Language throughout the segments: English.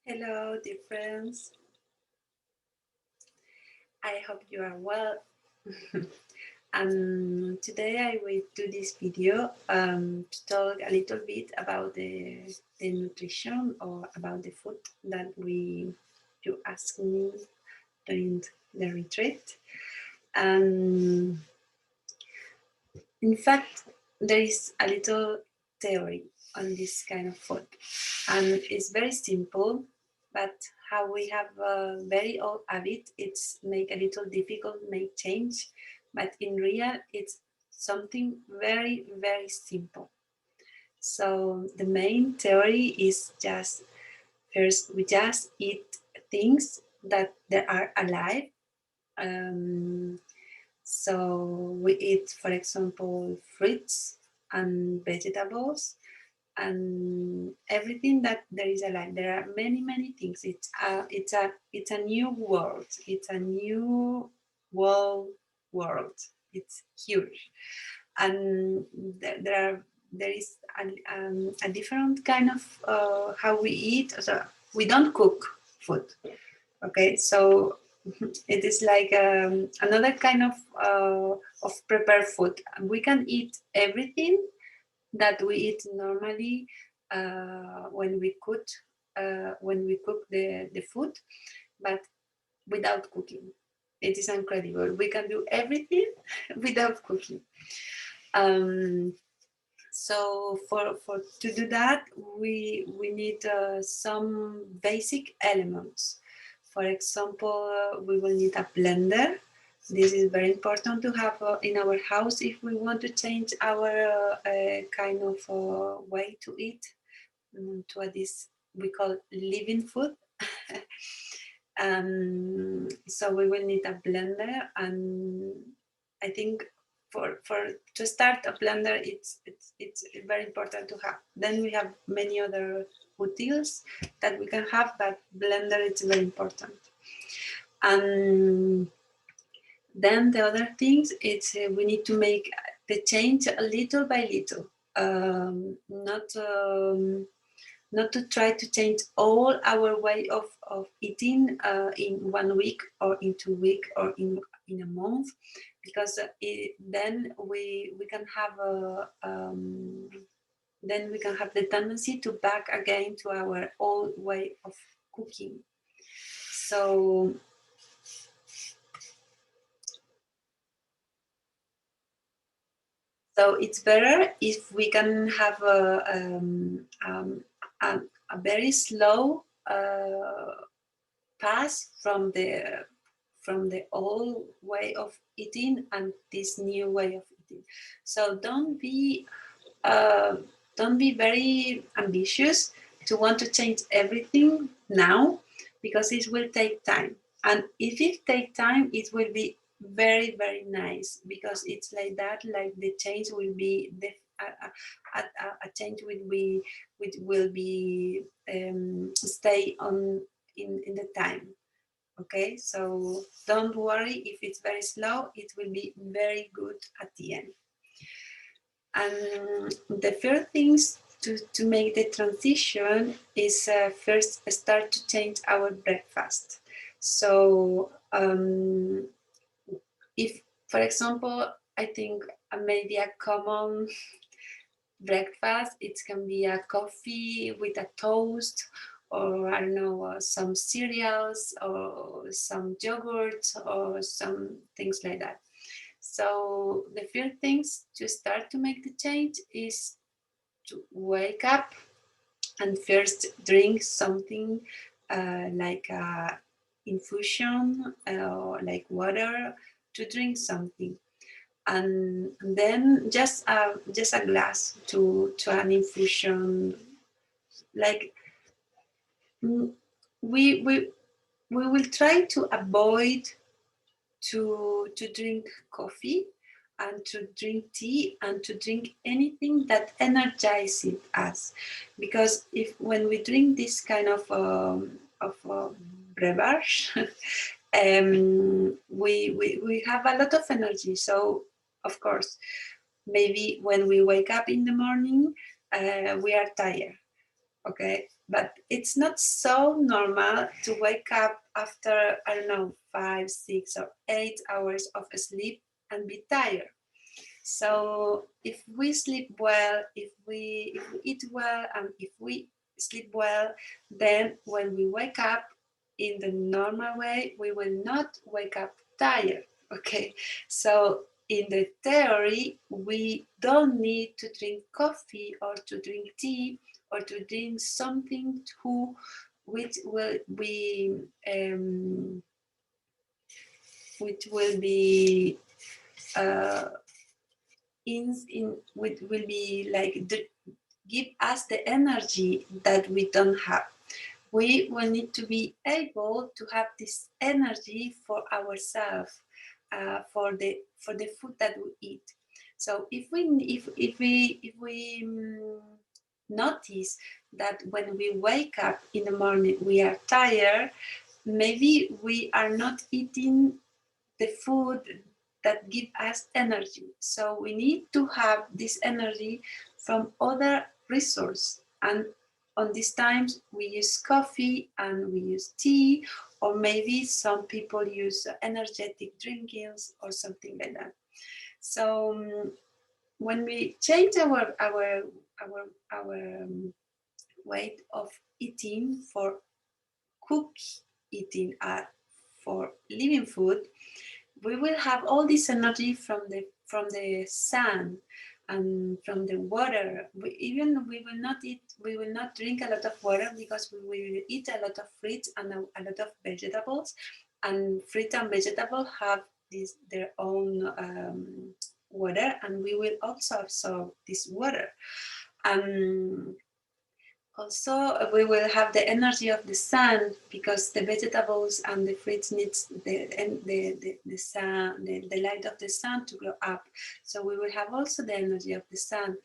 Hello, dear friends. I hope you are well. And today I will do this video to talk a little bit about the nutrition or about the food that you asked me during the retreat. And in fact, there is a little theory on this kind of food, and it's very simple, but how we have a very old habit, it's make a little difficult make change, but in real it's something very, very simple. So the main theory is just first we just eat things that they are alive. um, so we eat, for example, fruits and vegetables and everything that there is alive. There are many, many things. It's a new world. It's a new world. It's huge, and there is a different kind of how we eat. So we don't cook food. Okay, so it is like another kind of prepared food. We can eat everything that we eat normally when we cook the food, but without cooking. It is incredible. We can do everything without cooking. Um, so for to do that, we need some basic elements. For example, we will need a blender. This is very important to have in our house if we want to change our kind of way to eat to this we call living food. So we will need a blender, and I think for to start a blender, it's very important to have. Then we have many other utils that we can have, but blender is very important. And then the other things, it's we need to make the change little by little, not to try to change all our way of eating in 1 week or in 2 weeks or in a month, because then we can have then we can have the tendency to back again to our old way of cooking. So it's better if we can have a, a very slow pass from the old way of eating and this new way of eating. So uh, don't be very ambitious to want to change everything now, because it will take time. And if it takes time, it will be very, very nice, because it's like that. Like the change will be a change will be stay on in the time. Okay, so don't worry if it's very slow, it will be very good at the end. And the first things to make the transition is first start to change our breakfast. So if, for example, I think maybe a common breakfast, it can be a coffee with a toast, or I don't know, some cereals or some yogurt or some things like that. So the first things to start to make the change is to wake up and first drink something like a infusion or like water, to drink something, and then just a glass to an infusion. Like mm, we we will try to avoid to drink coffee and to drink tea and to drink anything that energizes us, because if when we drink this kind of breuvage, we have a lot of energy. So of course, maybe when we wake up in the morning, we are tired, okay? But it's not so normal to wake up after, I don't know, 5, 6, or 8 hours of sleep and be tired. So if we sleep well, if we eat well, and if we sleep well, then when we wake up in the normal way, we will not wake up tired. Okay, so in the theory, we don't need to drink coffee or to drink tea or to drink something which will be which will be uh, which will be like give us the energy that we don't have. We will need to be able to have this energy for ourselves, for the food that we eat. So if we notice that when we wake up in the morning we are tired, maybe we are not eating the food that give us energy. So we need to have this energy from other resource. And on these times we use coffee and we use tea, or maybe some people use energetic drinkings or something like that. So when we change our way of eating for cook eating for living food, we will have all this energy from the sun and from the water. We will not eat, we will not drink a lot of water because we will eat a lot of fruits and a lot of vegetables. And fruit and vegetable have their own water, and we will also absorb this water. Also, we will have the energy of the sun because the vegetables and the fruits needs the sun, the light of the sun to grow up. So we will have also the energy of the sun,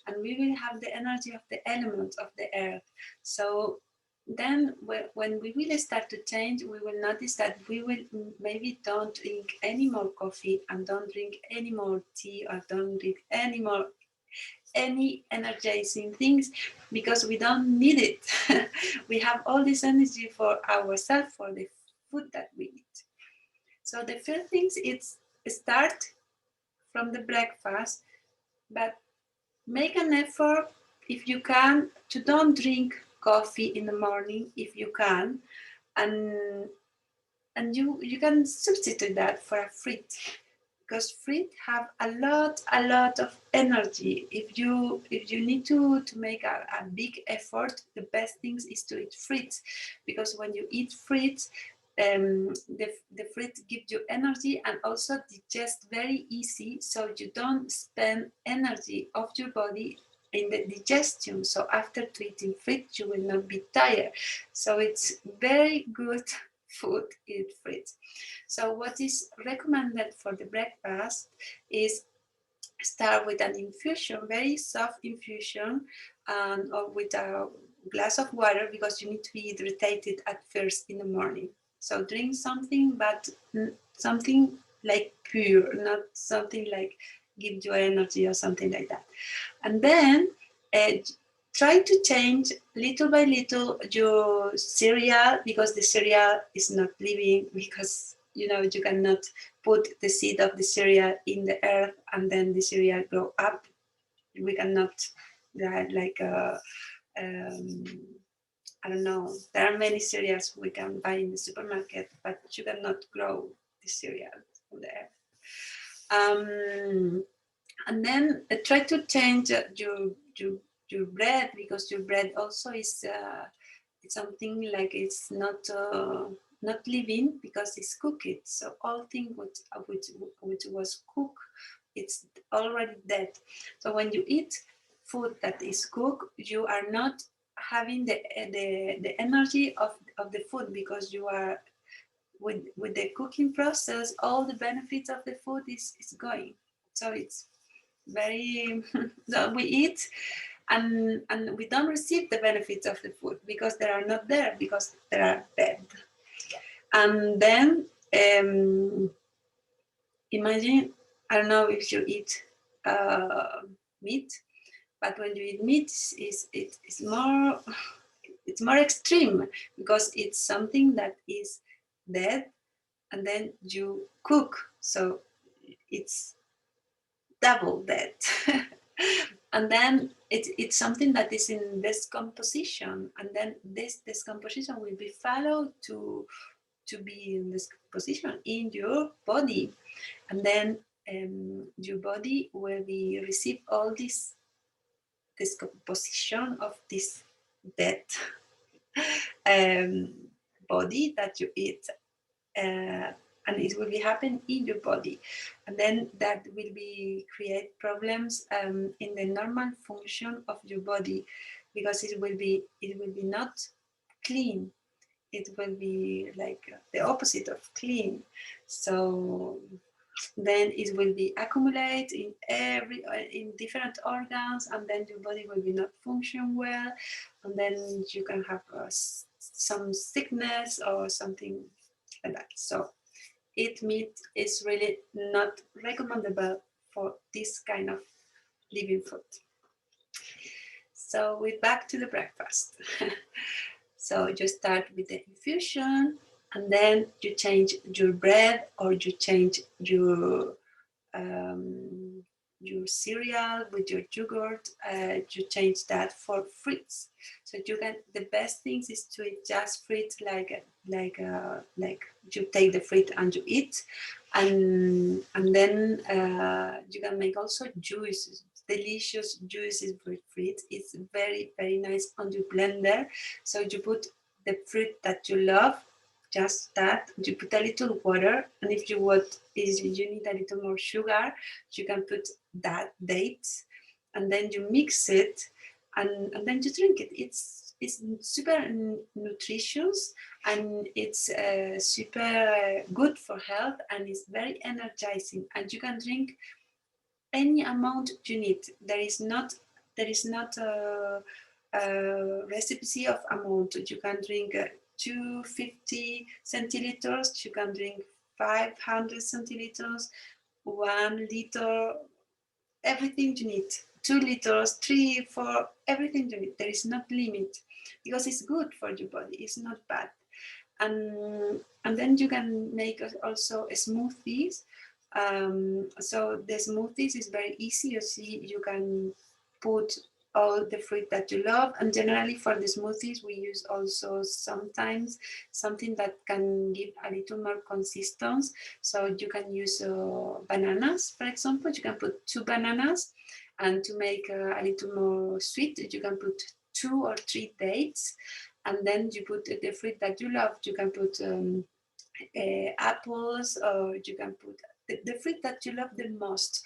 and we will have the energy of the elements of the earth. So then when we will start to change, we will notice that we will maybe don't drink any more coffee and don't drink any more tea or don't drink any energizing things because we don't need it. We have all this energy for ourselves, for the food that we eat. So the first things is start from the breakfast, but make an effort if you can to don't drink coffee in the morning if you can, and you can substitute that for a fruit because fruit have a lot of energy. If you need to make a big effort, the best things is to eat fruits because when you eat fruits, the fruit gives you energy and also digest very easy, so you don't spend energy of your body in the digestion. So after eating fruit, you will not be tired. So it's very good food, eat fruits. So what is recommended for the breakfast is start with an infusion, very soft infusion, or with a glass of water because you need to be hydrated at first in the morning. So drink something, but something like pure, not something like give you energy or something like that. And then uh, try to change little by little your cereal because the cereal is not living, because you cannot put the seed of the cereal in the earth and then the cereal grow up. We cannot like I don't know, there are many cereals we can buy in the supermarket, but you cannot grow the cereal from the earth. And then try to change your bread because your bread also is it's something like it's not living because it's cooked. So all things which was cooked, it's already dead. So when you eat food that is cooked, you are not having the energy of the food because you are with the cooking process, all the benefits of the food is going. So it's very we eat and we don't receive the benefits of the food because they are not there, because they are dead. And then imagine, I don't know if you eat meat, But when you eat meat, it's more extreme, because it's something that is dead and then you cook, so it's double dead. And then it's something that is in decomposition, and then this decomposition will be followed to be in this position in your body, and then your body will be receive all this composition of this dead um, body that you eat, and it will be happen in your body, and then that will be create problems in the normal function of your body, because it will be not clean. It will be like the opposite of clean. So then it will be accumulate in different organs, and then your body will be not function well, and then you can have some sickness or something like that. So eat meat is really not recommendable for this kind of living food. So we're back to the breakfast. So you start with the infusion, and then you change your bread, or you change um, your cereal with your yogurt. You change that for fruits. So you can. The best things is to eat just fruits, like you take the fruit and you eat, and then you can make also juices. Delicious juices with fruit. It's very very nice on your blender. So you put the fruit that you love, just that. You put a little water, and if you want, is you need a little more sugar, you can put that dates, and then you mix it, and then you drink it. It's super nutritious, and it's super good for health, and it's very energizing, and you can drink any amount you need. There is not a recipe of amount. You can drink 250 centiliters. You can drink 500 centiliters, 1 liter, everything you need. 2 liters, 3, 4, everything you need. There is not limit, because it's good for your body. It's not bad. And then you can make also smoothies. So the smoothies is very easy. You see, you can put all the fruit that you love, and generally for the smoothies we use also sometimes something that can give a little more consistency. So you can use bananas, for example. You can put 2 bananas, and to make a little more sweet, you can put 2 or 3 dates, and then you put the fruit that you love. You can put apples, or you can put the fruit that you love the most,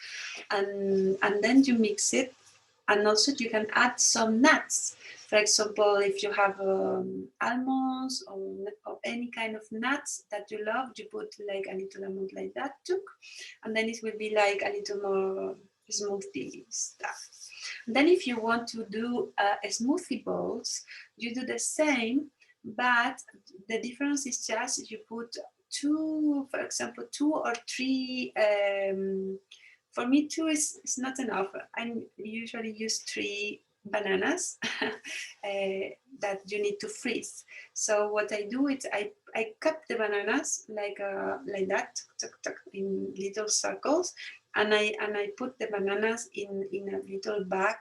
and then you mix it, and also you can add some nuts. For example, if you have almonds, or any kind of nuts that you love, you put like a little amount like that too, and then it will be like a little more smoothie stuff. And then if you want to do smoothie bowls, you do the same, but the difference is just you put for example, 2 or 3. For me, 2 is not enough. I usually use 3 bananas that you need to freeze. So what I do is I cut the bananas like that, in little circles, and I put the bananas in a little bag,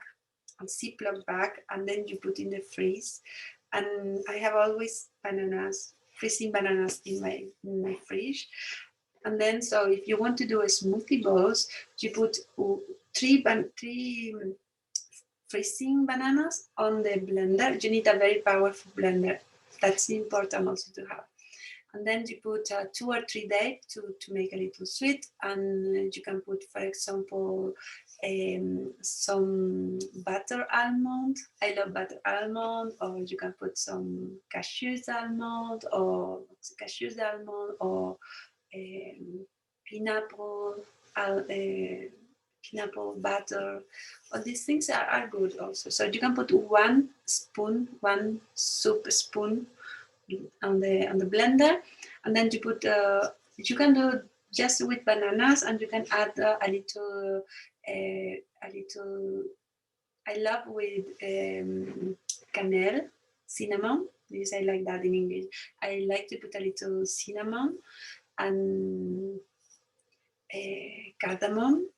a Ziploc bag, and then you put in the freeze. And I have always freezing bananas in my fridge. And then, so if you want to do a smoothie bowls, you put three freezing bananas on the blender. You need a very powerful blender. That's important also to have. And then you put 2 or 3 dates to make a little sweet. And you can put, for example, some butter almond. I love butter almond. Or you can put some cashews almond, or pineapple, pineapple butter. All these things are good also. So you can put 1 soup spoon on the blender, and then you put you can do just with bananas, and you can add a little I love with cannelle, cinnamon, because I like that in English. I like to put a little cinnamon and cardamom,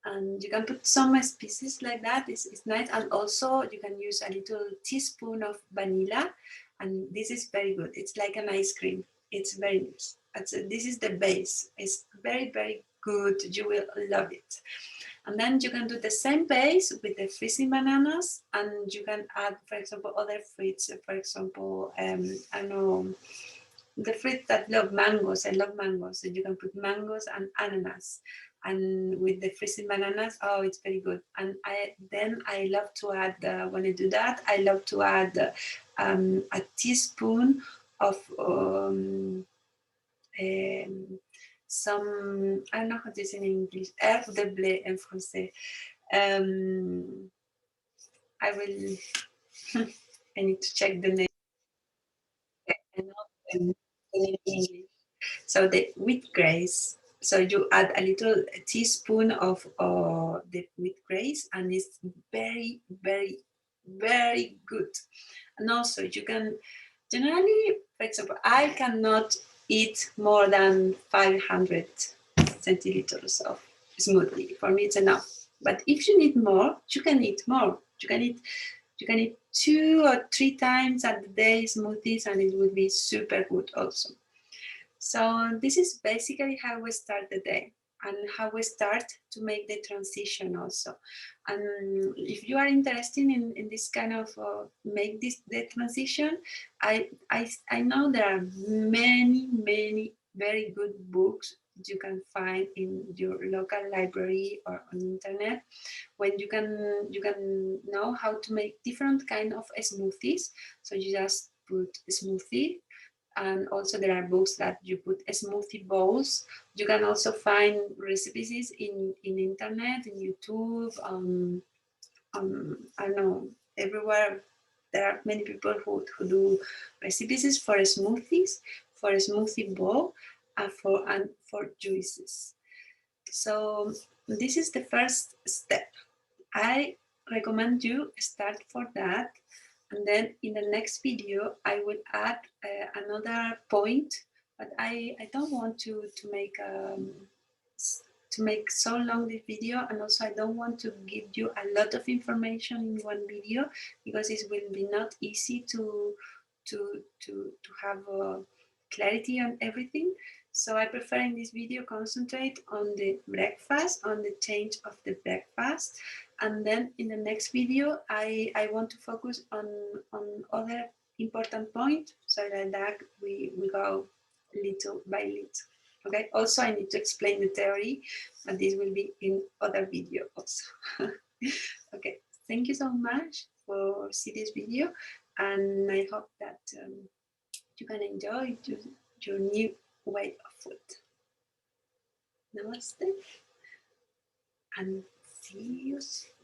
and you can put some species like that. It's nice, and also you can use a little teaspoon of vanilla, and this is very good. It's like an ice cream. It's very nice. This is the base. It's very, very good. You will love it. And then you can do the same base with the freezing bananas, and you can add, for example, other fruits. For example, I don't know, the fruit that love mangoes. I love mangoes. So you can put mangoes and ananas. And with the freezing bananas, oh, it's very good. And I love to add, when I do that, I love to add a teaspoon of some, I don't know how to say in English, herbe de blé en français. I will, I need to check the name. I know the name in English. So the wheat grass. So you add a little teaspoon of the wheat grass, and it's very, very, very good. And also you can generally, for example, I cannot eat more than 500 centiliters of smoothie. For me, it's enough. But if you need more, you can eat more. You can eat 2 or 3 times a day smoothies, and it will be super good also. So this is basically how we start the day and how we start to make the transition also. And if you are interested in this kind of make this the transition, I know there are many very good books you can find in your local library or on internet, when you can know how to make different kind of smoothies. So you just put smoothie, and also there are books that you put smoothie bowls. You can also find recipes in internet, in YouTube, I don't know, everywhere. There are many people who do recipes for smoothies, for a smoothie bowl, and for juices. So this is the first step. I recommend you start for that, and then in the next video I will add another point, but I don't want to make so long this video, and also I don't want to give you a lot of information in one video, because it will be not easy to have clarity on everything. So I prefer in this video concentrate on the breakfast, on the change of the breakfast, and then in the next video I want to focus on other important point, so that we go little by little. Okay, also I need to explain the theory, but this will be in other video also. Okay, thank you so much for see this video, and I hope that you can enjoy your new way of food. Namaste, and see you soon.